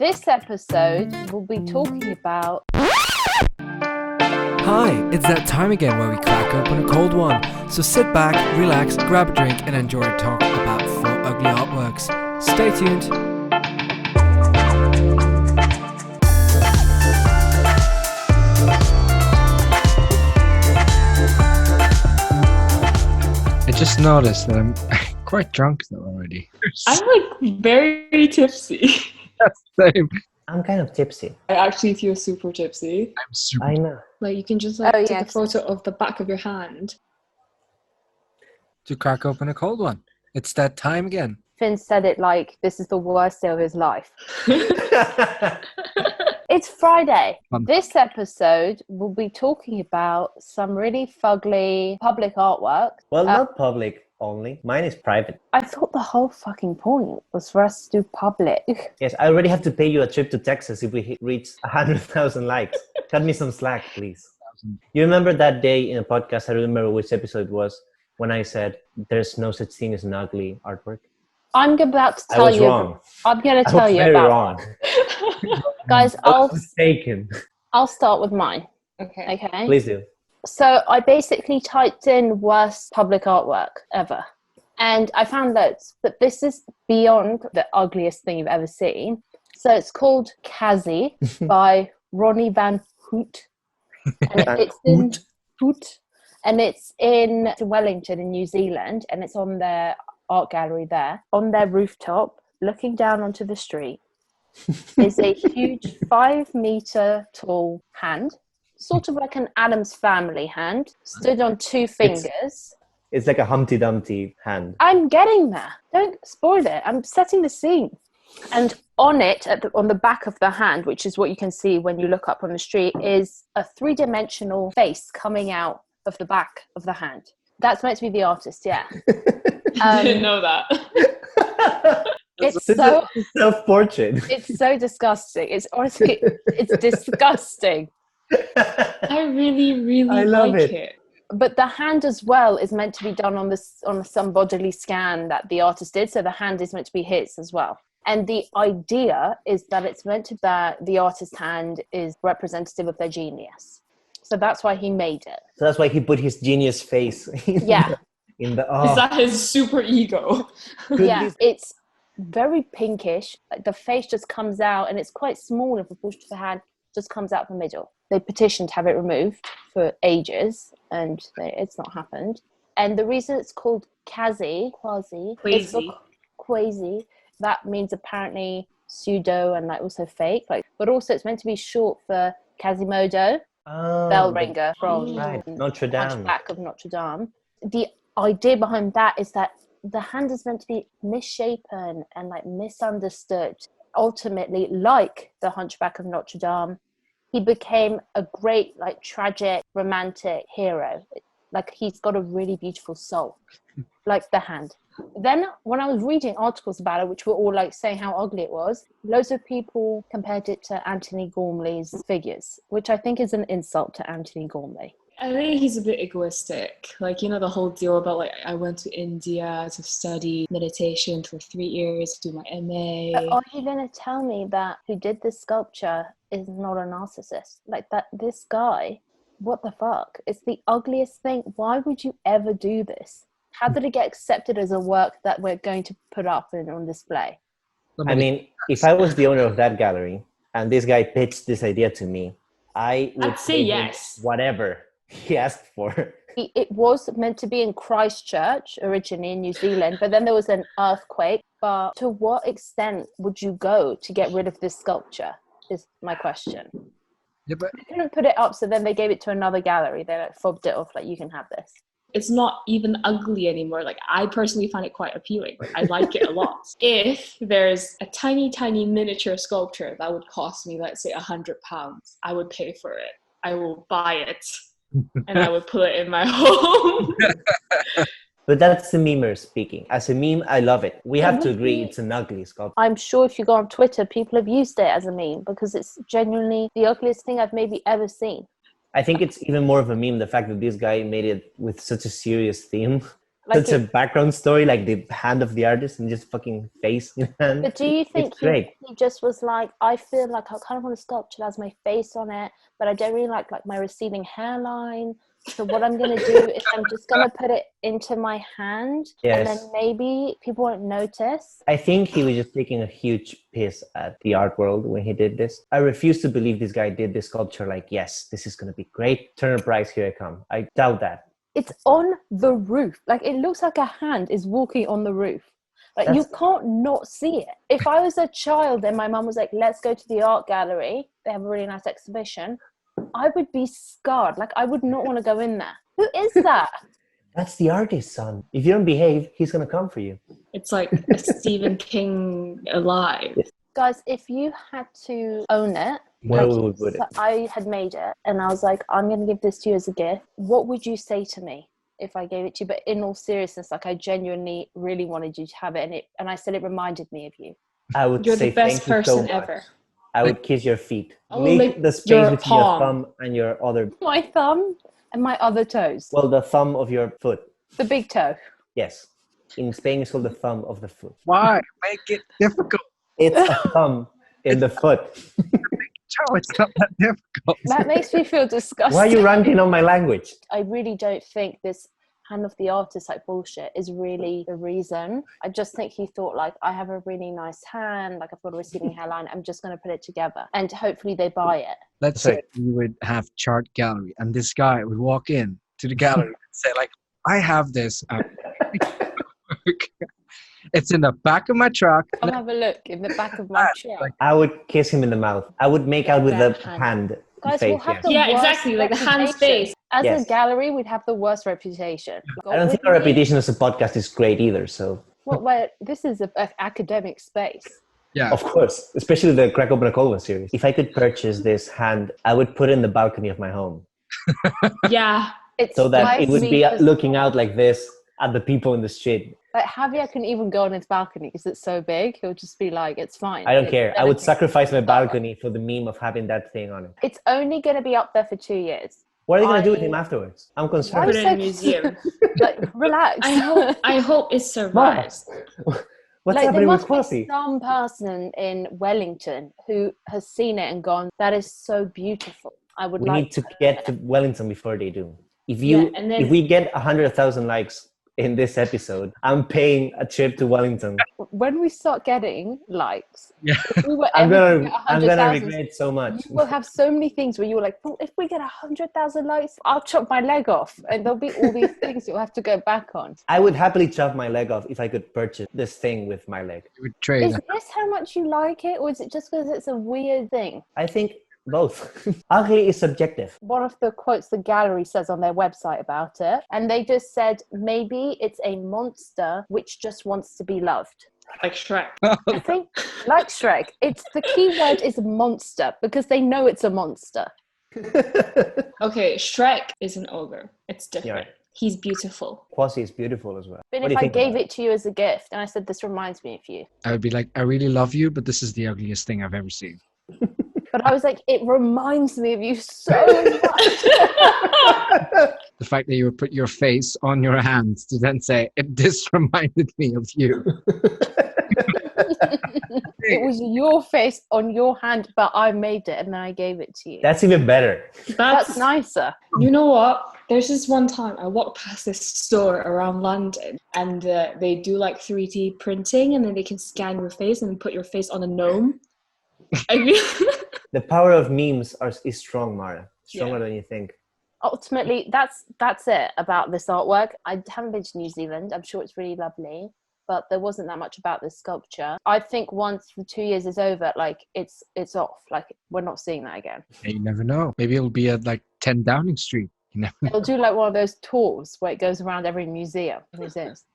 This episode, we'll be talking about... Hi, it's that time again where we crack open a cold one. So sit back, relax, grab a drink and enjoy a talk about 4 ugly artworks. Stay tuned. I just noticed that I'm quite drunk now already. I'm like very tipsy. That's the same. I'm kind of tipsy. I actually feel super tipsy. I'm super. I know. Like you can just take a photo of the back of your hand. To crack open a cold one. It's that time again. Finn said it like this is the worst day of his life. It's Friday. This episode, we'll be talking about some really fugly public artwork. Well, not public only. Mine is private. I thought the whole fucking point was for us to do public. Yes, I already have to pay you a trip to Texas if we reach 100,000 likes. Cut me some slack, please. You remember that day in a podcast, I don't remember which episode it was, when I said there's no such thing as an ugly artwork? I'm about to tell I was you. wrong. I'm going to I tell was you very about. wrong. Guys, I was mistaken. I'll start with mine. Okay. Okay. Please do. So I basically typed in worst public artwork ever. And I found loads, but this is beyond the ugliest thing you've ever seen. So it's called Kazi by Ronnie van Hout. And it's in Wellington in New Zealand, and it's on their art gallery there. On their rooftop, looking down onto the street, is a huge 5-meter tall hand, sort of like an Addams Family hand, stood on 2 fingers. It's like a Humpty Dumpty hand. I'm getting there. Don't spoil it. I'm setting the scene. And on it, on the back of the hand, which is what you can see when you look up on the street, is a 3-dimensional face coming out of the back of the hand. That's meant to be the artist, yeah. I didn't know that. It's so self-portrait. It's so disgusting. It's honestly, it's disgusting. I really love like it. it. But the hand as well is meant to be done on some bodily scan that the artist did. So the hand is meant to be his as well. And the idea is that it's meant to that the artist's hand is representative of their genius. So that's why he made it. So that's why he put his genius face in Is that his super ego? Yeah, it's very pinkish. Like the face just comes out, and it's quite small in proportion to the hand, just comes out the middle. They petitioned to have it removed for ages, and it's not happened. And the reason it's called Quasi, that means apparently pseudo and like also fake. But also it's meant to be short for Quasimodo, bell ringer from Notre Dame. Hunchback of Notre Dame. The idea behind that is that the hand is meant to be misshapen and like misunderstood. Ultimately, like the Hunchback of Notre Dame, he became a great, like, tragic, romantic hero. Like, he's got a really beautiful soul, like the hand. Then, when I was reading articles about it, which were all, like, saying how ugly it was, loads of people compared it to Anthony Gormley's figures, which I think is an insult to Anthony Gormley. I think he's a bit egoistic. Like, you know, the whole deal about, like, I went to India to study meditation for 3 years to do my MA. But are you going to tell me that who did this sculpture is not a narcissist? Like, that this guy, what the fuck? It's the ugliest thing. Why would you ever do this? How did it get accepted as a work that we're going to put up on display? I mean, if I was the owner of that gallery and this guy pitched this idea to me, I'd say yes. Whatever he asked for. It was meant to be in Christchurch originally in New Zealand, but then there was an earthquake. But to what extent would you go to get rid of this sculpture is my question. Yeah, but They couldn't put it up, so then they gave it to another gallery. They like fobbed it off, like, you can have this. It's not even ugly anymore. Like, I personally find it quite appealing. I like it a lot. If there's a tiny miniature sculpture that would cost me, let's say, £100, I would pay for it. I will buy it and I would put it in my home. But that's the memer speaking. As a meme, I love it. We have to agree it's an ugly sculpture. I'm sure if you go on Twitter, people have used it as a meme because it's genuinely the ugliest thing I've maybe ever seen. I think it's even more of a meme, the fact that this guy made it with such a serious theme. Like Such a background story, like the hand of the artist and just fucking face in hand. But do you think It's great. he just was like, I feel like I kind of want a sculpture that has my face on it, but I don't really like my receding hairline. So what I'm going to do is I'm just going to put it into my hand, and then Yes. maybe people won't notice. I think he was just taking a huge piss at the art world when he did this. I refuse to believe this guy did this sculpture like, yes, this is going to be great. Turner Price, here I come. I doubt that. It's on the roof. Like, it looks like a hand is walking on the roof. Like, you can't not see it. If I was a child and my mum was like, let's go to the art gallery, they have a really nice exhibition, I would be scarred. Like, I would not want to go in there. Who is that? That's the artist's son. If you don't behave, he's going to come for you. It's like a Stephen King alive. Guys, if you had to own it, Where we would put it? so I had made it and I was like, I'm going to give this to you as a gift. What would you say to me if I gave it to you? But in all seriousness, like, I genuinely really wanted you to have it, and I said it reminded me of you. I would You're say the best thank you so person much. ever. I would kiss your feet. I will Leave lick the space your between your palm. thumb and your other... My thumb and my other toes. Well, the thumb of your foot. The big toe. Yes. In Spain, it's called the thumb of the foot. Why make it difficult? It's a thumb in the foot. Joe, it's not that difficult. That makes me feel disgusting. Why are you ranting on my language? I really don't think this hand of the artist like bullshit is really the reason. I just think he thought, like, I have a really nice hand, like, I've got a receding hairline, I'm just going to put it together, and hopefully they buy it. Let's say you would have chart gallery, and this guy would walk in to the gallery and say, like, I have this. It's in the back of my truck. I'll have a look in the back of my truck. I would kiss him in the mouth. I would make out with the hand. Guys, face, we'll have yes. the Yeah, worst exactly, like the hand's reputation. face. As Yes. a gallery, we'd have the worst reputation. I don't think our reputation as a podcast is great either, so... This is an academic space. Yeah. Of course, especially the Crack Open a Cold One series. If I could purchase this hand, I would put it in the balcony of my home. Yeah. It's So that like it would me be just- looking out like this at the people in the street. Like, Javier can even go on his balcony because it's so big. He'll just be like, it's fine. I don't It's care. I would dedicated. sacrifice my balcony for the meme of having that thing on it. It's only going to be up there for 2 years. What are they going to do with him afterwards? I'm Why concerned. Put is it in a so- museum. Like, relax. I hope it survives. What's Like, there happening with must be Quasi? some person in Wellington who has seen it and gone, that is so beautiful. I would We like need to get to Wellington before they do. If we get 100,000 likes in this episode, I'm paying a trip to Wellington. When we start getting likes, Yeah. if we were I'm ever to gonna get I'm gonna 100,000, regret so much. you will have so many things where you're like, well, if we get 100,000 likes, I'll chop my leg off, and there'll be all these things you'll have to go back on. I would happily chop my leg off if I could purchase this thing with my leg. You would trade. Is this how much you like it, or is it just because it's a weird thing? I think both. Ugly is subjective. One of the quotes the gallery says on their website about it, and they just said, maybe it's a monster which just wants to be loved. Like Shrek. I think, like Shrek, it's the key word is monster, because they know it's a monster. Okay, Shrek is an ogre. It's different. Yeah. He's beautiful. Quasi is beautiful as well. But What if do you I think gave about it to you as a gift, and I said, this reminds me of you, I would be like, I really love you, but this is the ugliest thing I've ever seen. but I was like, it reminds me of you so much. The fact that you would put your face on your hands to then say, this reminded me of you. It was your face on your hand, but I made it, and then I gave it to you. That's even better. That's nicer. You know what? There's this one time I walked past this store around London, and they do like 3D printing, and then they can scan your face and put your face on a gnome. I mean, The power of memes is strong, Mara. Stronger Yeah. than you think. Ultimately, that's it about this artwork. I haven't been to New Zealand. I'm sure it's really lovely, but there wasn't that much about this sculpture. I think once the 2 years is over, like, it's off. Like, we're not seeing that again. And you never know. Maybe it'll be at like 10 Downing Street. You never know. They'll do like one of those tours where it goes around every museums.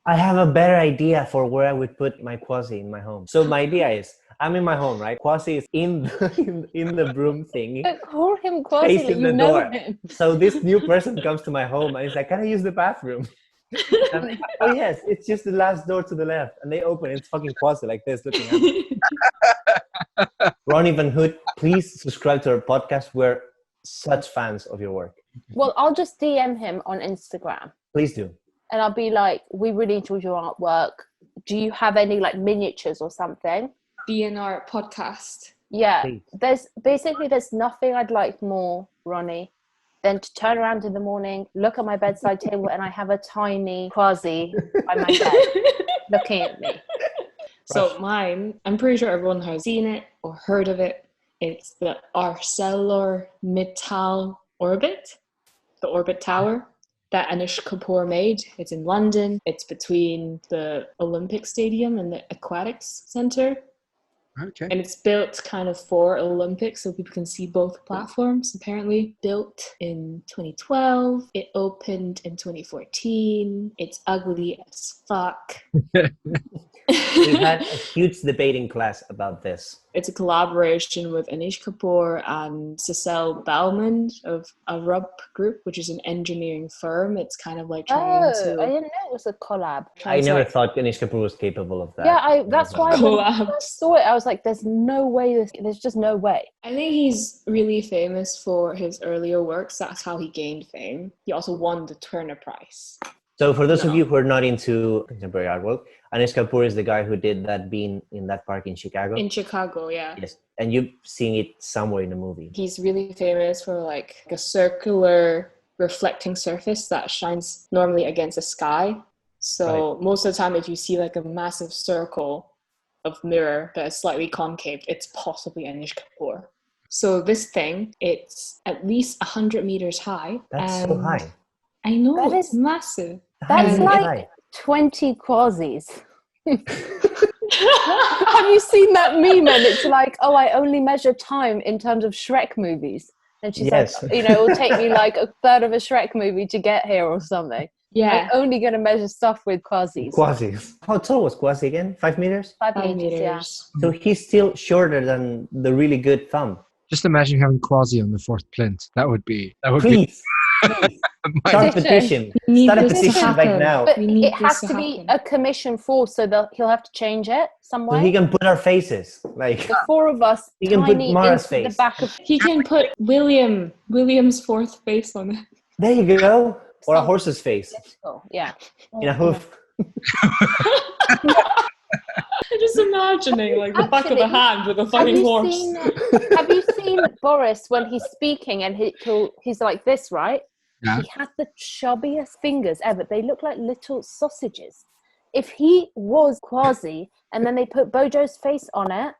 I have a better idea for where I would put my Quasi in my home. So my idea is, I'm in my home, right? Quasi is in the broom thingy. Don't call him Quasi, Facing like you the know door. him. So this new person comes to my home and he's like, can I use the bathroom? I'm like, oh yes, it's just the last door to the left. And they open, it's fucking Quasi like this looking at me. Ronnie van Hout, please subscribe to our podcast. We're such fans of your work. Well, I'll just DM him on Instagram. Please do. and I'll be like, we really enjoyed your artwork. Do you have any like miniatures or something? BNR podcast. Yeah, Please. there's nothing I'd like more, Ronnie, than to turn around in the morning, look at my bedside table, and I have a tiny quasi by my bed looking at me. So mine, I'm pretty sure everyone has seen it or heard of it. It's the ArcelorMittal Orbit, the Orbit Tower that Anish Kapoor made. It's in London. It's between the Olympic Stadium and the Aquatics Centre. Okay. And it's built kind of for Olympics, so people can see both platforms. Apparently built in 2012. It opened in 2014. It's ugly as fuck. We've had a huge debating class about this. It's a collaboration with Anish Kapoor and Cecile Baumann of Arup Group, which is an engineering firm. It's kind of like trying I to... didn't know it was a collab. I never thought Anish Kapoor was capable of that. Yeah, that's why when I Collabs. first saw it, I was like, there's no way, there's just no way. I think he's really famous for his earlier works. That's how he gained fame. He also won the Turner Prize. So for those of you who are not into contemporary artwork, Anish Kapoor is the guy who did that bean in that park in Chicago. In Chicago, yeah. Yes, and you've seen it somewhere in the movie. He's really famous for like a circular reflecting surface that shines normally against the sky. So most of the time, if you see like a massive circle of mirror that is slightly concave, it's possibly Anish Kapoor. So this thing, it's at least 100 meters high. That's so high. I know, That it's is- massive. That's Really like high. 20 quasis. Have you seen that meme? And it's like, oh, I only measure time in terms of Shrek movies. And she's Yes. like, it will take me like a third of a Shrek movie to get here or something. Yeah, I'm only going to measure stuff with quasis. Quasi. How tall was Quasi again? 5 meters? 5 5 meters, yeah. meters. So he's still shorter than the really good thumb. Just imagine having Quasi on the fourth plinth. That would be. Please, start a Petition. petition. We need Start a this to petition right happen. now. But We need it has this to to be happen. a commission for, so that he'll have to change it some So he way. can put our faces. Like, The four of us He can put tiny Mara's into the face. back of He can put William's fourth face on it. there you go. Or a horse's face. Oh, yeah. In a hoof. I'm just imagining like the back of a Actually, hand with a Have fucking you horse. seen Boris when he's speaking and he's like this, right? Yeah. He has the chubbiest fingers ever. They look like little sausages. If he was Quasi and then they put Bojo's face on it,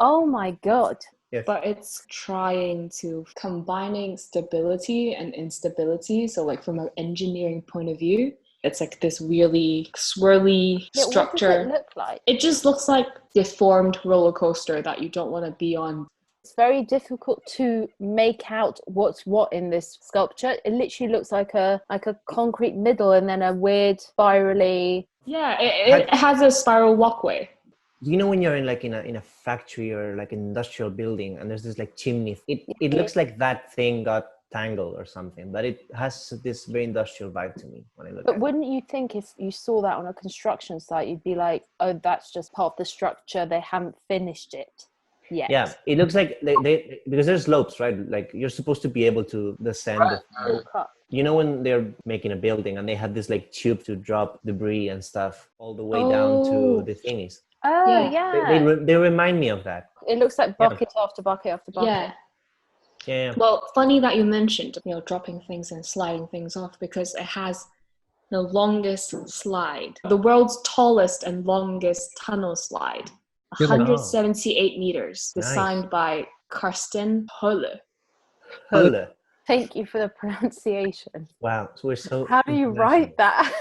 oh my God. Yes. But it's trying to combining stability and instability. So like from an engineering point of view, it's like this really swirly Yeah, structure. what does it look like? It just looks like deformed roller coaster that you don't want to be on. It's very difficult to make out what's what in this sculpture. It literally looks like a concrete middle and then a weird spirally. Yeah, it has a spiral walkway. You know when you're in a factory or like an industrial building and there's this like chimney, it looks like that thing got tangled or something, but it has this very industrial vibe to me when I look at But it. wouldn't you think if you saw that on a construction site, you'd be like, oh, that's just part of the structure. They haven't finished it yet. Yeah, it looks like they because there's slopes, right? Like you're supposed to be able to descend. Walk up. You know when they're making a building and they have this like tube to drop debris and stuff all the way down to Oh. the thingies. Oh, Yeah. yeah. They remind me of that. It looks like bucket after bucket after bucket. Yeah. Yeah. Well, funny that you mentioned, dropping things and sliding things off, because it has the longest slide, the world's tallest and longest tunnel slide, Yeah, 178 meters, Nice. designed by Karsten Hölle. Hola. Thank you for the pronunciation. Wow. So we're so. How do you write that?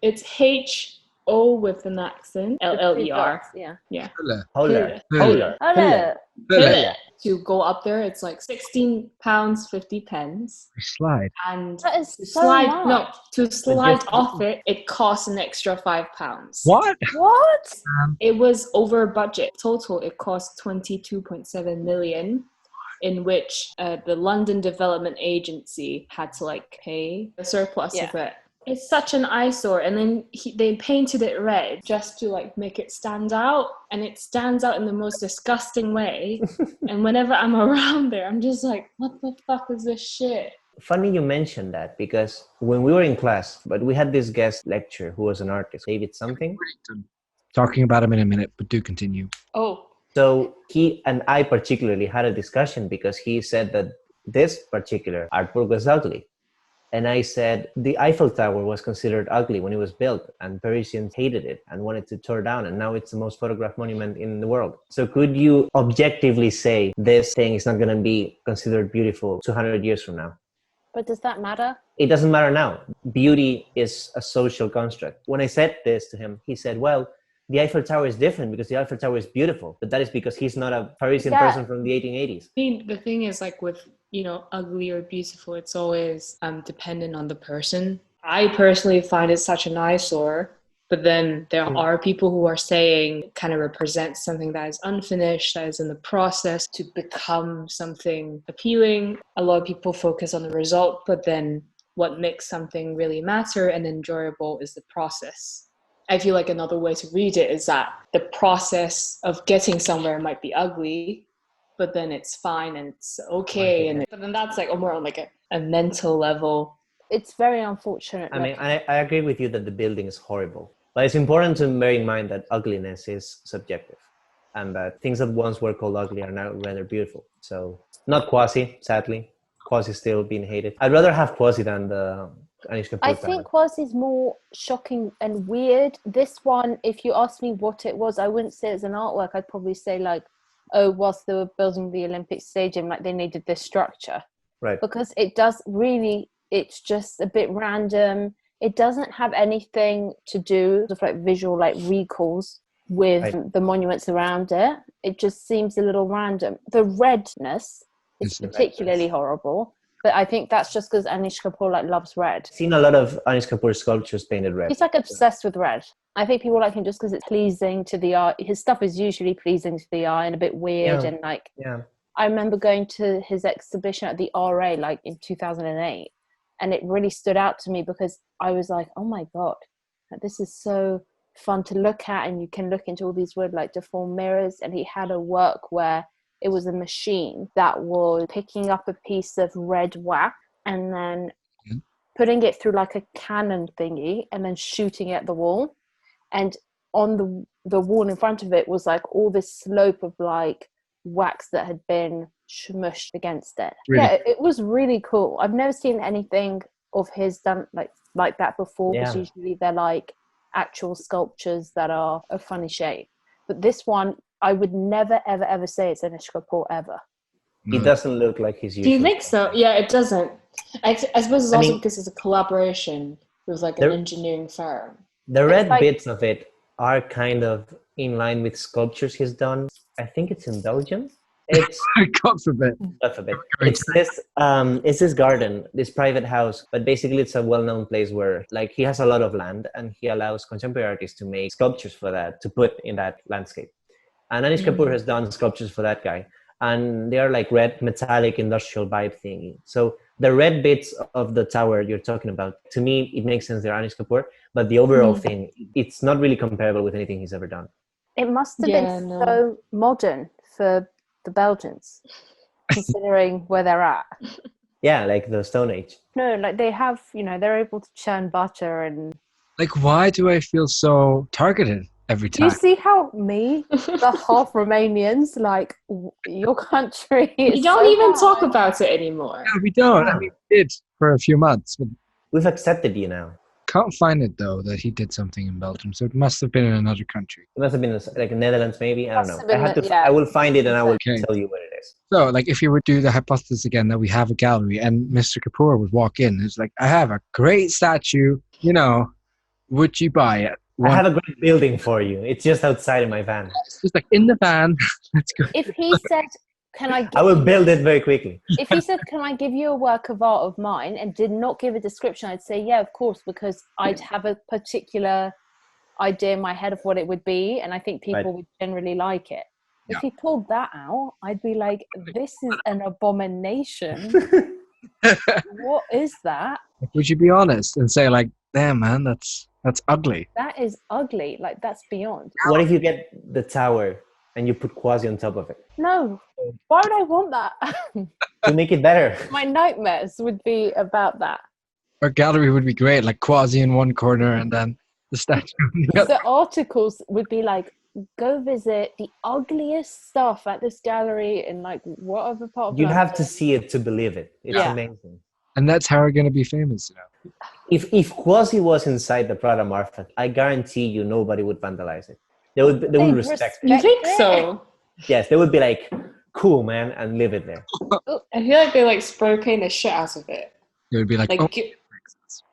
It's H-O with an accent, L-L-E-R. Yeah. Yeah. Hola. Hola. Hola. Hello. Hola. To go up there, it's like £16.50. Slide. And That is to so slide, much. no, to slide just- off it, it costs an extra £5. What? What? It was over budget. Total, it cost 22.7 million, in which the London Development Agency had to like pay the surplus of it. It's such an eyesore, and then they painted it red just to like make it stand out, and it stands out in the most disgusting way. And whenever I'm around there, I'm just like, what the fuck is this shit? funny you mentioned that, because when we were in class, but we had this guest lecturer who was an artist, David something. Talking about him in a minute, but do continue. Oh, So he and I particularly had a discussion because he said that this particular artwork was ugly. And I said the Eiffel Tower was considered ugly when it was built, and Parisians hated it and wanted to tear down, and now it's the most photographed monument in the world. So could you objectively say this thing is not going to be considered beautiful 200 years from now? But does that matter? It doesn't matter now. Beauty is a social construct. When I said this to him, he said, well, the Eiffel Tower is different because the Eiffel Tower is beautiful, but that is because he's not a Parisian person from the 1880s. I mean, the thing is, like, with, you know, ugly or beautiful, it's always dependent on the person. I personally find it such an eyesore, but then there are people who are saying it kind of represents something that is unfinished, that is in the process to become something appealing. A lot of people focus on the result, but then what makes something really matter and enjoyable is the process. I feel like another way to read it is that the process of getting somewhere might be ugly, but then it's fine and it's okay. But then that's like more on like a mental level. It's very unfortunate. I mean, I agree with you that the building is horrible, but it's important to bear in mind that ugliness is subjective, and that things that once were called ugly are now rather beautiful. So not Quasi, sadly. Quasi still being hated. I'd rather have Quasi than the Anish Kapoor. I think Quasi's more shocking and weird. This one, if you ask me what it was, I wouldn't say it's an artwork. I'd probably say like, oh, whilst they were building the Olympic Stadium, like they needed this structure. Right. Because it does really, it's just a bit random. It doesn't have anything to do with like visual like recalls with the monuments around it. It just seems a little random. The redness is particularly horrible. But I think that's just because Anish Kapoor like loves red. I've seen a lot of Anish Kapoor sculptures painted red. He's like obsessed with red. I think people like him just because it's pleasing to the eye. His stuff is usually pleasing to the eye and a bit weird and like. Yeah. I remember going to his exhibition at the RA like in 2008, and it really stood out to me because I was like, oh my god, this is so fun to look at, and you can look into all these weird like deformed mirrors. And he had a work where it was a machine that was picking up a piece of red wax and then putting it through like a cannon thingy and then shooting it at the wall. And on the wall in front of it was like all this slope of like wax that had been smushed against it. Really? Yeah, it was really cool. I've never seen anything of his done like that before, because usually they're like actual sculptures that are a funny shape. But this one, I would never, ever, ever say it's Anish Kapoor ever. He doesn't look like his usual. Do you think so? Yeah, it doesn't. I suppose it's also because it's a collaboration with like an engineering firm. The red bits of it are kind of in line with sculptures he's done. I think it's in Belgium. It's God forbid. God forbid. It's this garden, this private house, but basically it's a well-known place where like he has a lot of land and he allows contemporary artists to make sculptures for that, to put in that landscape. And Anish Kapoor has done sculptures for that guy. And they are like red metallic industrial vibe thingy. So the red bits of the tower you're talking about, to me, it makes sense they're Anish Kapoor, but the overall thing, it's not really comparable with anything he's ever done. It must have been so modern for the Belgians, considering where they're at. Yeah, like the Stone Age. No, like they have, they're able to churn butter and... Like, why do I feel so targeted every time? Do you see how the half Romanians, like, your country is You don't so even bad. talk about it anymore. No, we don't. I mean, we did for a few months. But We've accepted you now. can't find it, though, that he did something in Belgium. So it must have been in another country. It must have been like Netherlands, maybe. I don't Must know. have been I will find it and I will Okay. tell you what it is. So, like, if you were to do the hypothesis again that we have a gallery and Mr. Kapoor would walk in, it's like, I have a great statue, would you buy it? I have a great building for you. It's just outside in my van. Just like in the van. Let's go. If he said, I will build it very quickly. if he said, can I give you a work of art of mine, and did not give a description, I'd say, yeah, of course, because I'd have a particular idea in my head of what it would be, and I think people would generally like it. Yeah. If he pulled that out, I'd be like, this is an abomination. What is that? Would you be honest and say, like, damn, man, that's ugly? That is ugly. Like, that's beyond. What if you get the tower and you put Quasi on top of it? No. Why would I want that? to make it better. My nightmares would be about that. Our gallery would be great, like Quasi in one corner and then the statue in the other. The articles would be like, go visit the ugliest stuff at this gallery in like whatever part of You have London. to see it to believe it. It's Yeah. amazing. And that's how we're going to be famous, you know. If Quasi was inside the Prada Marfa, I guarantee you nobody would vandalize it. They would They'd respect it. You think it. so? Yes, they would be like, cool, man, and leave it there. I feel like they like spray paint the shit out of it. It would be like, Like, oh,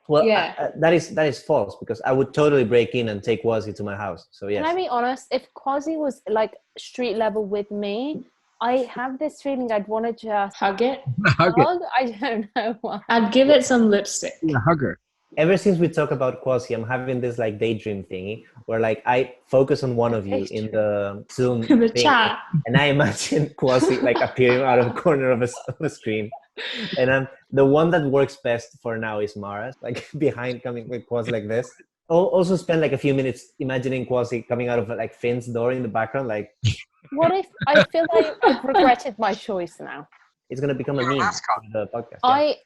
Well, Yeah. that is false, because I would totally break in and take Quasi to my house. So yes. Can I be honest? If Quasi was like street level with me, I have this feeling I'd want to just hug it. hug it. hug. I don't know why. I'd give it some lipstick. Yeah, hug her. Ever since we talk about Quasi, I'm having this like daydream thingy where like I focus on one of you in the Zoom In the thing, chat. and I imagine Quasi like appearing out of the corner of a screen. And the one that works best for now is Mara's, like behind, coming with Quasi like this. Also spend like a few minutes imagining Quasi coming out of like Finn's door in the background. Like, What if I feel like I've regretted my choice now? it's gonna become a meme for the podcast.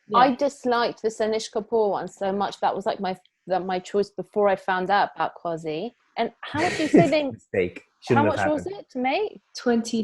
Yeah. I disliked the Anish Kapoor one so much. That was like my choice before I found out about Quasi. And how much do you say they? Mistake. How Shouldn't much have was happened. it to make?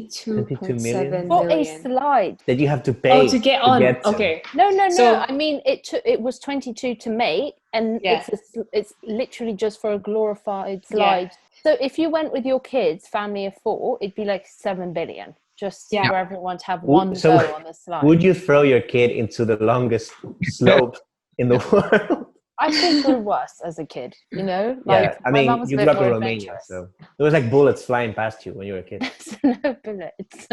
22.7 For a million. slide. That you have to pay. Oh, to get on. to. Okay. No. So- I mean, it was 22 to make, and Yeah. it's literally just for a glorified slide. So if you went with your kids, family of 4, it'd be like 7 billion, just Yeah. for everyone to have Would- one so go on the slide. Would you throw your kid into the longest slope in the world? I think we're worse as a kid, you know? Yeah, I my mum mean, was you a grew bit up in more Romania, adventurous. so there was like bullets flying past you when you were a kid. No bullets.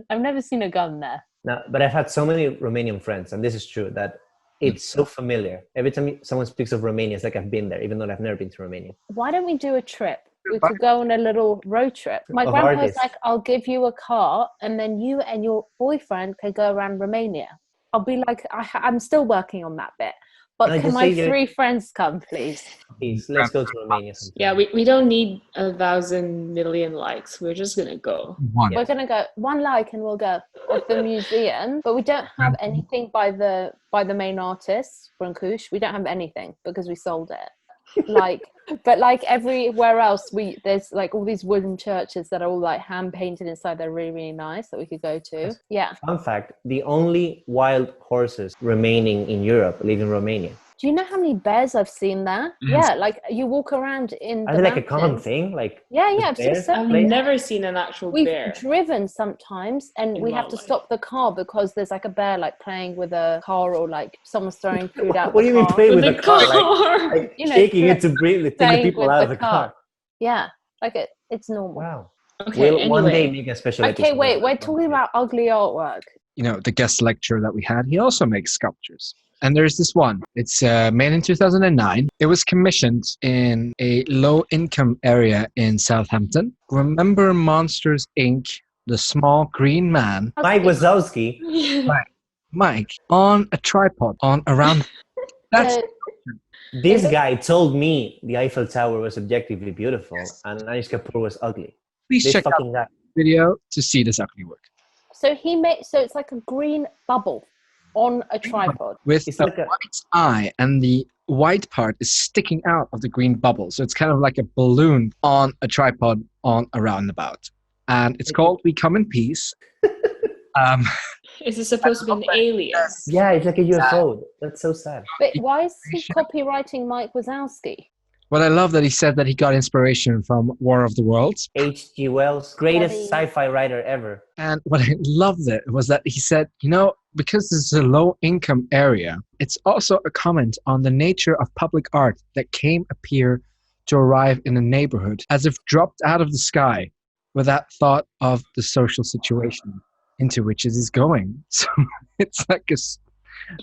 I've never seen a gun there. No, but I've had so many Romanian friends, and this is true, that it's so familiar. Every time someone speaks of Romania, it's like I've been there, even though I've never been to Romania. Why don't we do a trip? We could go on a little road trip. My Of grandpa's artists. like, I'll give you a car, and then you and your boyfriend can go around Romania. I'll be like, I'm still working on that bit. But No, can just my say you- 3 friends come, please? Please, let's go to Romania sometime. Yeah, we don't need 1,000 million likes. We're just gonna go. One. We're going to go 1 like and we'll go of the museum. But we don't have anything by the main artist, Brancush. We don't have anything because we sold it. But like everywhere else, there's like all these wooden churches that are all like hand painted inside. They're really, really nice that we could go to. Yeah. Fun fact, the only wild horses remaining in Europe live in Romania. Do you know how many bears I've seen there? Yes. Yeah, like you walk around in Are the they like a common mountains. thing? Like, Yeah, the I've seen bears? so I've many. never seen an actual We've bear. driven sometimes, and In we have to wildlife. stop the car because there's like a bear like playing with a car, or like someone's throwing food out. What do the you mean car. play with the the car? car. Like You know, shaking it to breathe, take the playing people with out of the the car. Yeah, like it's normal. Wow. Okay, We'll one day anyway. make a special Okay, episode. wait, of we're that. talking about ugly artwork. You know, the guest lecturer that we had, he also makes sculptures. And there's this one. It's made in 2009. It was commissioned in a low-income area in Southampton. Remember Monsters, Inc., the small green man, Mike Wazowski. Mike, on a tripod, on around... That's Uh, This guy told me the Eiffel Tower was objectively beautiful and Anish Kapoor was ugly. Please This check out fucking guy. the video to see this ugly work. so it's like a green bubble on a tripod. With It's a like a- white eye, and the white part is sticking out of the green bubble. So it's kind of like a balloon on a tripod on a roundabout. And it's called We Come in Peace. Is it supposed to be an alias? Yeah, it's like a UFO. That's so sad. But why is he copywriting Mike Wazowski? But I love that he said that he got inspiration from War of the Worlds. H.G. Wells, greatest Bloody- sci-fi writer ever. And what I loved it was that he said, you know, because this is a low income area, it's also a comment on the nature of public art that appear to arrive in a neighborhood as if dropped out of the sky without thought of the social situation into which it is going. So it's like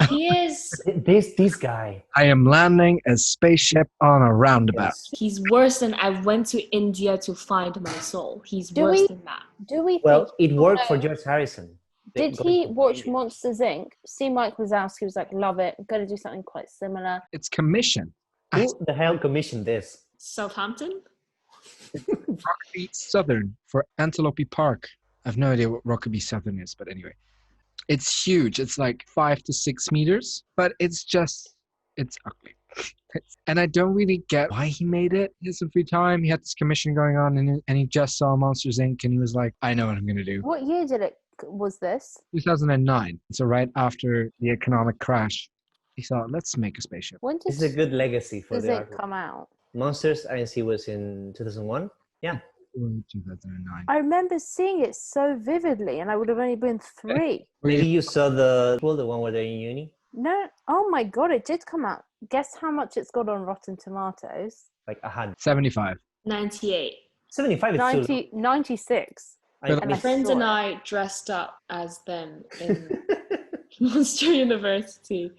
He is. This guy. I am landing a spaceship on a roundabout. Yes. He's worse than I went to India to find my soul. He's Do worse we- than that. Do we Well, think it worked for know- George Harrison. Did Going he to watch India. Monsters Inc? See Mike Wazowski was like, love it, I'm gonna do something quite similar. It's commissioned. Who the hell commissioned this? Southampton? Rockaby Southern for Antelope Park. I have no idea what Rockaby Southern is, but anyway. It's huge. It's like 5 to 6 meters, but it's ugly. And I don't really get why he made it. He had some free time. He had this commission going on, and he just saw Monsters Inc. and he was like, I know what I'm going to do. What year was this? 2009. So right after the economic crash, he thought, let's make a spaceship. When This is a good legacy for does the it artwork. come out? Monsters Inc. was in 2001. Yeah. 2009. I remember seeing it so vividly, and I would have only been 3. Maybe you saw the one where they're in uni. No, oh my god, it did come out. Guess how much it's got on Rotten Tomatoes? Like 100. 75. 98. 75 is still 96. I And My I friends saw and it. I dressed up as them in Monster University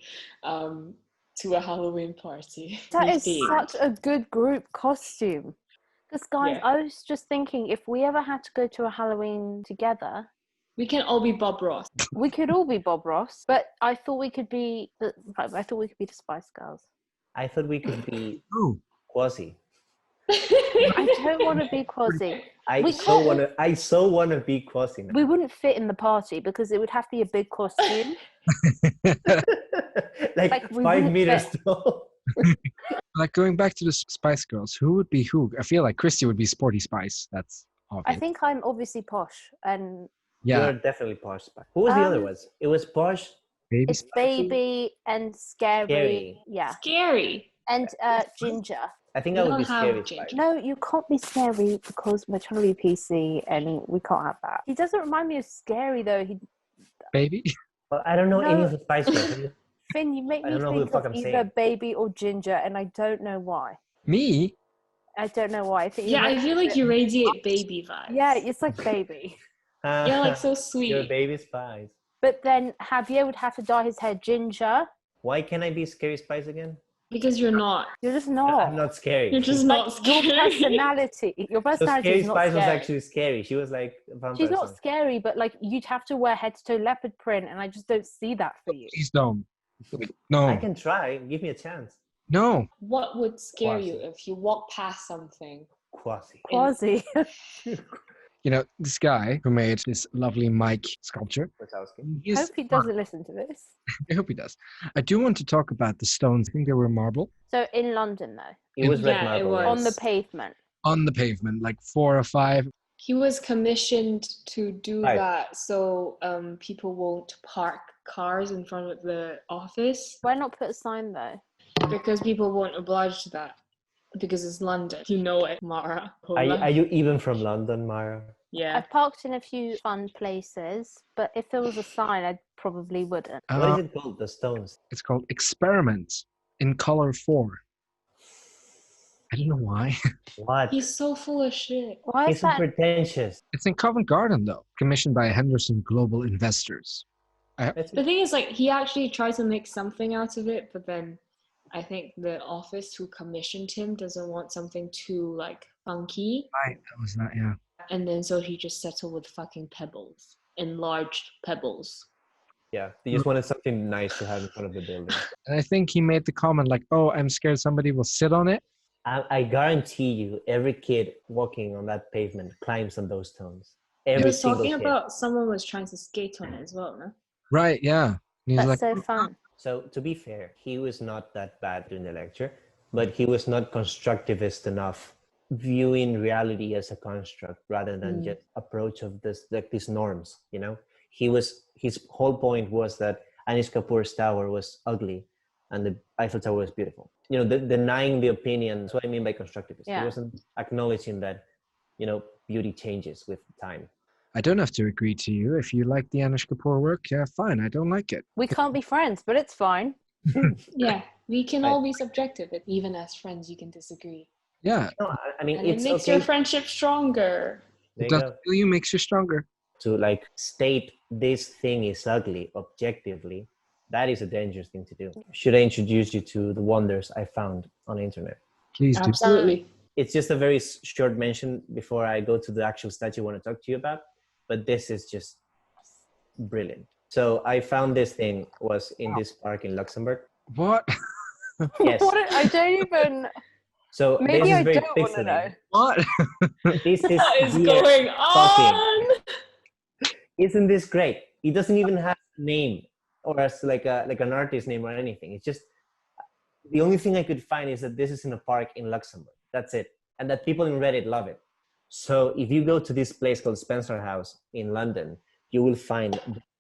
to a Halloween party. That is Themed. such a good group costume. Because, guys, Yeah. I was just thinking, if we ever had to go to a Halloween together, We can all be Bob Ross. we could all be Bob Ross. But I thought we could be the Spice Girls. I thought we could be Oh, Quasi. I don't want to be Quasi. We can't- I so wanna be Quasi now. We wouldn't fit in the party because it would have to be a big costume. like we 5 wouldn't meters fit. tall. like going back to the Spice Girls, who would be who? I feel like Christy would be Sporty Spice. That's obvious. I think I'm obviously posh, and yeah, You're definitely Posh Spice. Who was the other ones? It was Posh, baby. it's Baby and Scary. Scary. Yeah, Scary. and Ginger. I think We I would don't be have Scary Ginger. Spice. No, you can't be Scary because we're trying to be PC, and we can't have that. He doesn't remind me of Scary though. Baby. Well, I don't know any No. of the Spice Girls. Finn, you make I me don't know who the think fuck of I'm either saying. Baby or Ginger, and I don't know why. Me? I don't know why. I think Yeah, I feel like you radiate baby vibes. Yeah, it's like Baby. You're like so You're sweet. Baby Spice. But then Javier would have to dye his hair ginger. Why can't I be Scary Spice again? Because you're not. You're just not. I'm not scary. You're just Like, not scary. your personality. Your So personality Scary is not Spice was scary. actually scary. She was like a vampire. She's not son. scary, but like you'd have to wear head to toe leopard print, and I just don't see that for you. Please don't. No. I can try. Give me a chance. No. What would scare you Quasi. if you walk past something? Quasi. Quasi. You know, this guy who made this lovely mic sculpture. Wazowski. he's Hope he smart. doesn't listen to this. I hope he does. I do want to talk about the stones. I think they were marble So in London, though, It was red Yeah, it marble. was. right? on the pavement. on the pavement, like 4 or 5. He was commissioned to do Right. that so people won't park cars in front of the office Why not put a sign though? because people won't oblige to that because it's London. You know it, Mara. Are you even from London, Mara? Yeah. I've parked in a few fun places, but if there was a sign, I probably wouldn't. What is it called? The stones. It's called Experiment in color 4. I don't know why. What? He's so full of shit. Why He's is so that? pretentious. It's in Covent Garden, though, commissioned by Henderson Global Investors. That's The thing is, like, he actually tried to make something out of it, but then I think the office who commissioned him doesn't want something too, like, funky. Right, that was that, yeah. And then so he just settled with fucking pebbles, enlarged pebbles. Yeah, they just wanted something nice to have in front of the building. And I think he made the comment like, oh, I'm scared somebody will sit on it. I guarantee you, every kid walking on that pavement climbs on those stones. He Every was single talking kid. about someone was trying to skate on it as well, no? Right, yeah. And he's That's like, so fun. So to be fair, he was not that bad during the lecture, but he was not constructivist enough, viewing reality as a construct rather than just approach of this like these norms. You know, his whole point was that Anish Kapoor's tower was ugly, and the Eiffel Tower was beautiful. You know, denying the opinion. That's what I mean by constructivist. Yeah. He wasn't acknowledging that, you know, beauty changes with time. I don't have to agree to you. If you like the Anish Kapoor work, yeah, fine. I don't like it. We can't be friends, but it's fine. Yeah, we can Right. all be subjective. Even as friends, you can disagree. Yeah, No, I mean, And it it's makes okay. your friendship stronger. There it you doesn't go. kill you, makes you stronger. To like state this thing is ugly objectively, that is a dangerous thing to do. Should I introduce you to the wonders I found on the internet? Please do. Absolutely. It's just a very short mention before I go to the actual statue I want to talk to you about, but this is just brilliant. So I found this thing was in this park in Luxembourg. What? Yes. I don't even. So Maybe this is I very don't want to know. pixelated. What? This is What is weird. going on? Isn't this great? It doesn't even have name or as like an artist name or anything. It's just the only thing I could find is that this is in a park in Luxembourg. That's it. And that people in Reddit love it. So if you go to this place called Spencer House in London, you will find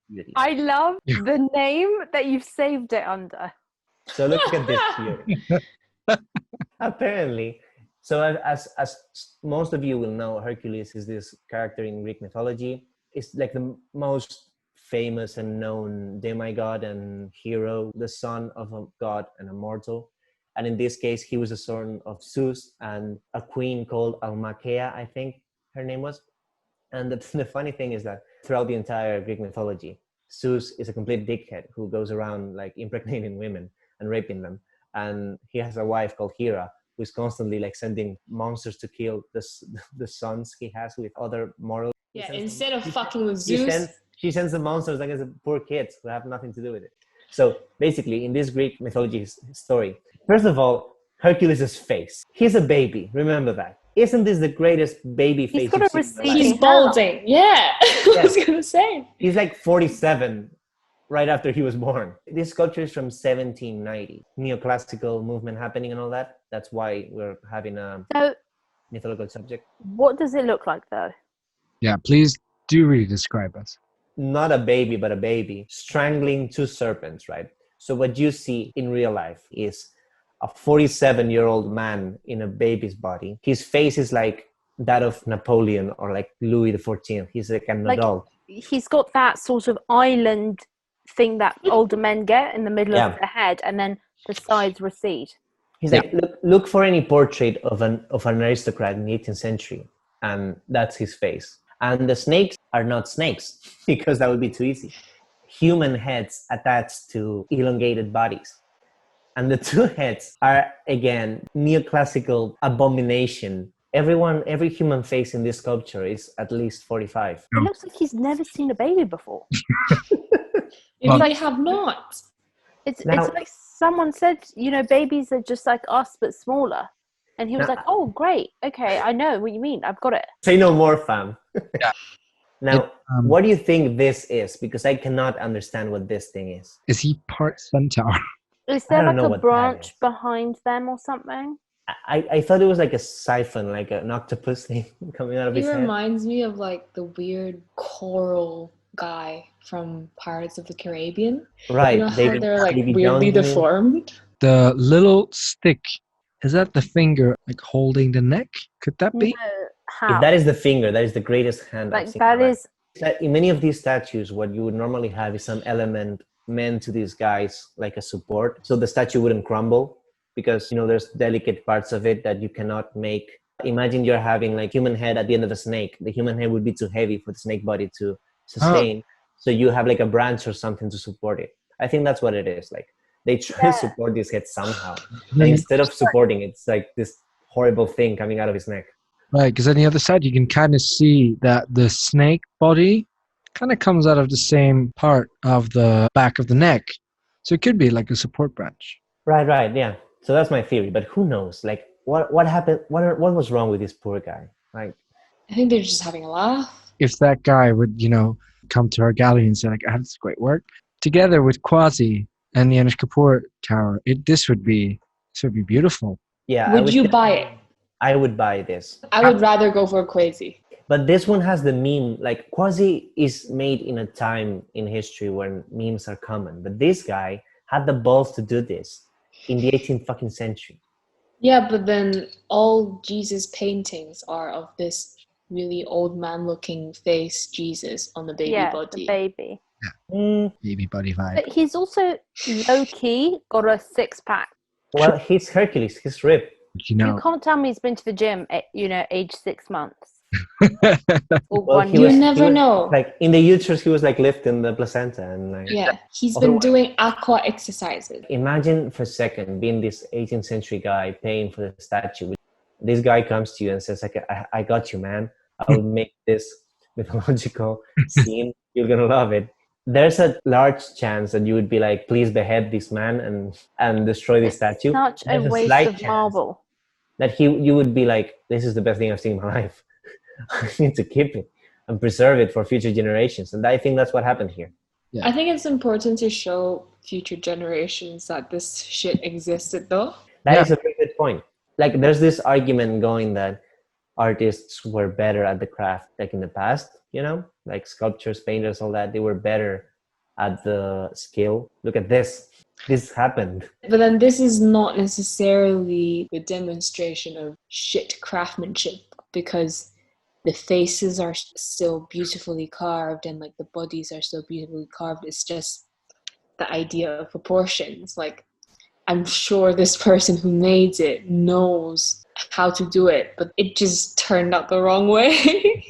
beauty. I love the name that you've saved it under. So look at this here. Apparently, so as most of you will know, Hercules is this character in Greek mythology. It's like the most famous and known demigod and hero, the son of a god and a mortal. And in this case, he was a son of Zeus and a queen called Almakea, I think her name was. And the funny thing is that throughout the entire Greek mythology, Zeus is a complete dickhead who goes around like impregnating women and raping them. And he has a wife called Hera, who's constantly like sending monsters to kill the sons he has with other mortal. Yeah, instead of fucking with Zeus, she sends the monsters against the poor kids who have nothing to do with it. So basically, in this Greek mythology story, first of all, Hercules' face. He's a baby. Remember that. Isn't this the greatest baby face? He's got a receding. he's balding. Yeah, I was gonna say. He's like 47 right after he was born. This sculpture is from 1790. Neoclassical movement happening and all that. That's why we're having a mythological subject. What does it look like though? Yeah, please do really describe us. Not a baby, but a baby strangling two serpents, right? So what you see in real life is a 47-year-old man in a baby's body. His face is like that of Napoleon or like Louis XIV. He's like an adult. He's got that sort of island thing that older men get in the middle of the head, and then the sides recede. He's like, look for any portrait of an aristocrat in the 18th century, and that's his face. And the snakes are not snakes because that would be too easy. Human heads attached to elongated bodies. And the two heads are, again, neoclassical abomination. Every human face in this sculpture is at least 45. It looks like he's never seen a baby before. Maybe they have not. It's like someone said, babies are just like us but smaller. And he was like, oh, great. Okay, I know what you mean. I've got it. Say no more, fam. Yeah. Now, what do you think this is? Because I cannot understand what this thing is. Is he part centaur? Is there like a branch behind them or something? I thought it was like a siphon, like an octopus thing coming out of his head. He reminds me of like the weird coral guy from Pirates of the Caribbean. Right. You know how they're like weirdly Jones deformed? The little stick, is that the finger like holding the neck? Could that be? No, how? If that is the finger, that is the greatest hand I've seen. That is... In many of these statues, what you would normally have is some element meant to these guys like a support. So the statue wouldn't crumble because, there's delicate parts of it that you cannot make. Imagine you're having like human head at the end of a snake. The human head would be too heavy for the snake body to sustain. So you have like a branch or something to support it. I think that's what it is. Like they try to support this head somehow. And instead of supporting it, it's like this horrible thing coming out of his neck. Right, because on the other side, you can kind of see that the snake body kind of comes out of the same part of the back of the neck. So it could be like a support branch. Right, yeah. So that's my theory, but who knows? Like, what happened? What was wrong with this poor guy? Like, I think they're just having a laugh. If that guy would, come to our gallery and say, like, that's great work, together with Quasi and the Anish Kapoor Tower, this would be beautiful. Yeah. Would you buy it? I would buy this. I would rather go for Quasi. But this one has the meme, like Quasi is made in a time in history when memes are common. But this guy had the balls to do this in the 18th fucking century. Yeah, but then all Jesus paintings are of this really old man looking face Jesus on the baby body. The baby. Yeah. Baby body vibe. But he's also low-key got a six-pack. Well, he's Hercules, he's ripped. You can't tell me he's been to the gym at, age 6 months. Or well, 1 year. You never know. Like in the uterus, he was like lifting the placenta and like. Yeah, he's been doing aqua exercises. Imagine for a second being this 18th century guy paying for the statue. This guy comes to you and says, like, I got you, man. I will make this mythological scene. You're gonna love it. There's a large chance that you would be like, please behead this man and destroy this statue. Such a waste of marble. That you would be like, this is the best thing I've seen in my life. I need to keep it and preserve it for future generations. And I think that's what happened here. I think it's important to show future generations that this shit existed though. That is a very good point. Like, there's this argument going that artists were better at the craft, like in the past, you know, like sculptors, painters, all that. They were better at the skill. Look at this. This happened. But then this is not necessarily the demonstration of shit craftsmanship, because the faces are still beautifully carved and like the bodies are still beautifully carved. It's just the idea of proportions. Like, I'm sure this person who made it knows how to do it, but it just turned out the wrong way.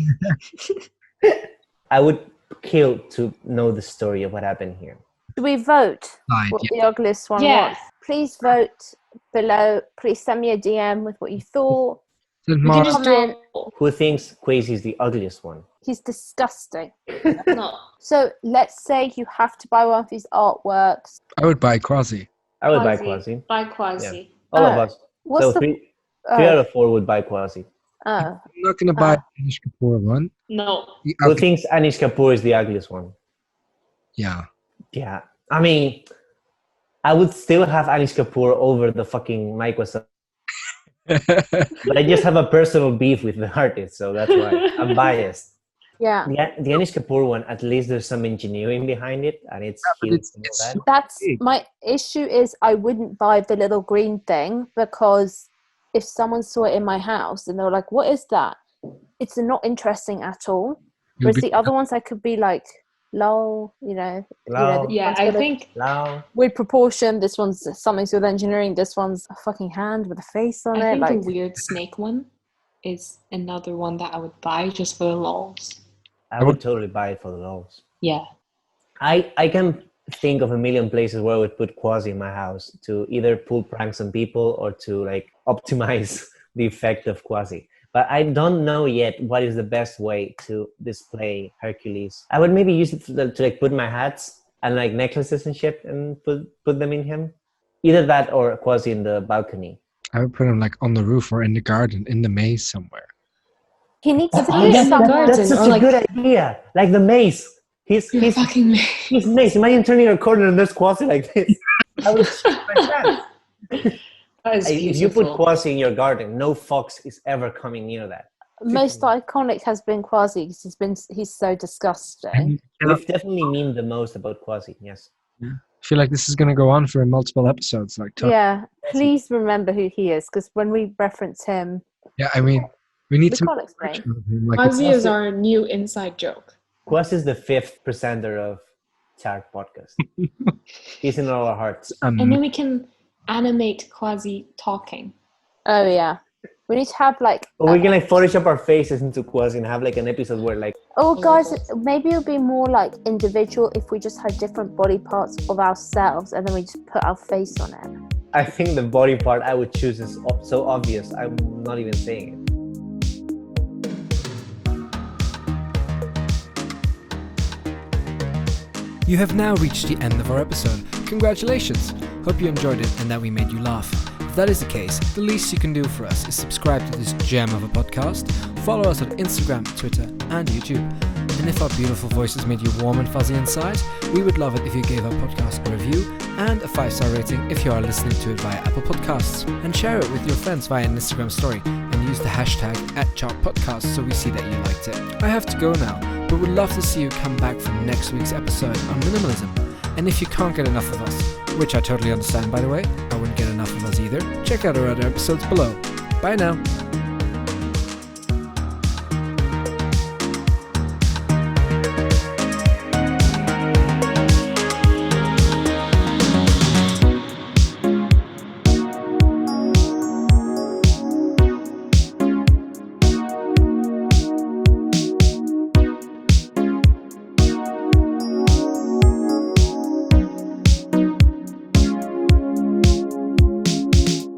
I would kill to know the story of what happened here. Do we vote what the ugliest one was? Please vote below. Please send me a DM with what you thought. Comment. Who thinks Quasi is the ugliest one? He's disgusting. No. So let's say you have to buy one of these artworks. I would buy Quasi. I would buy Quasi. Buy Quasi. Yeah. All of us. What's So three out of 4 would buy Quasi. I'm not going to buy Anish Kapoor one. No. Who thinks Anish Kapoor is the ugliest one? Yeah. Yeah. I mean, I would still have Anish Kapoor over the fucking Mike Wasabi. But I just have a personal beef with the artist, so that's why I'm biased. Yeah. The Anish Kapoor one, at least there's some engineering behind it, and it's That's my issue. Is I wouldn't buy the little green thing, because if someone saw it in my house and they were like, "What is that?" It's not interesting at all. Whereas the other ones, I could be like, "Lol," you know. Lol. Yeah, I think weird proportion. This one's something with engineering. This one's a fucking hand with a face on it. I think Like the weird snake one is another one that I would buy just for the lols. I would totally buy it for the lols. Yeah. I can think of a million places where I would put Quasi in my house to either pull pranks on people or to like optimize the effect of Quasi. But I don't know yet what is the best way to display Hercules. I would maybe use it to like put my hats and like necklaces and shit and put them in him. Either that or Quasi in the balcony. I would put him like on the roof or in the garden, in the maze somewhere. he needs to in the garden. That's such a good idea. Like the maze. He's fucking maze. He's maze. Imagine turning a corner and there's Quasi like this. I would shoot my chance. If you put Quasi in your garden, no fox is ever coming near that. Most iconic has been Quasi because he's so disgusting. We've definitely memed the most about Quasi. Yes. Yeah. I feel like this is going to go on for multiple episodes. Like, please remember who he is, because when we reference him, yeah, I mean, we need to. can't explain. Like, Quasi is our new inside joke. Quasi is the 5th presenter of Chart Podcast. He's in all our hearts. And then we can animate Quasi talking. Oh yeah, we need to have like. Or we can like Photoshop our faces into Quasi and have like an episode where like. Oh guys, maybe it would be more like individual if we just had different body parts of ourselves and then we just put our face on it. I think the body part I would choose is so obvious. I'm not even saying it. You have now reached the end of our episode. Congratulations! Hope you enjoyed it and that we made you laugh. If that is the case, the least you can do for us is subscribe to this gem of a podcast, follow us on Instagram, Twitter and YouTube. And if our beautiful voices made you warm and fuzzy inside, we would love it if you gave our podcast a review and a 5-star rating if you are listening to it via Apple Podcasts. And share it with your friends via an Instagram story and use the hashtag @ChartPodcast so we see that you liked it. I have to go now, but would love to see you come back for next week's episode on minimalism. And if you can't get enough of us, which I totally understand by the way, I wouldn't get enough of us either, check out our other episodes below. Bye now!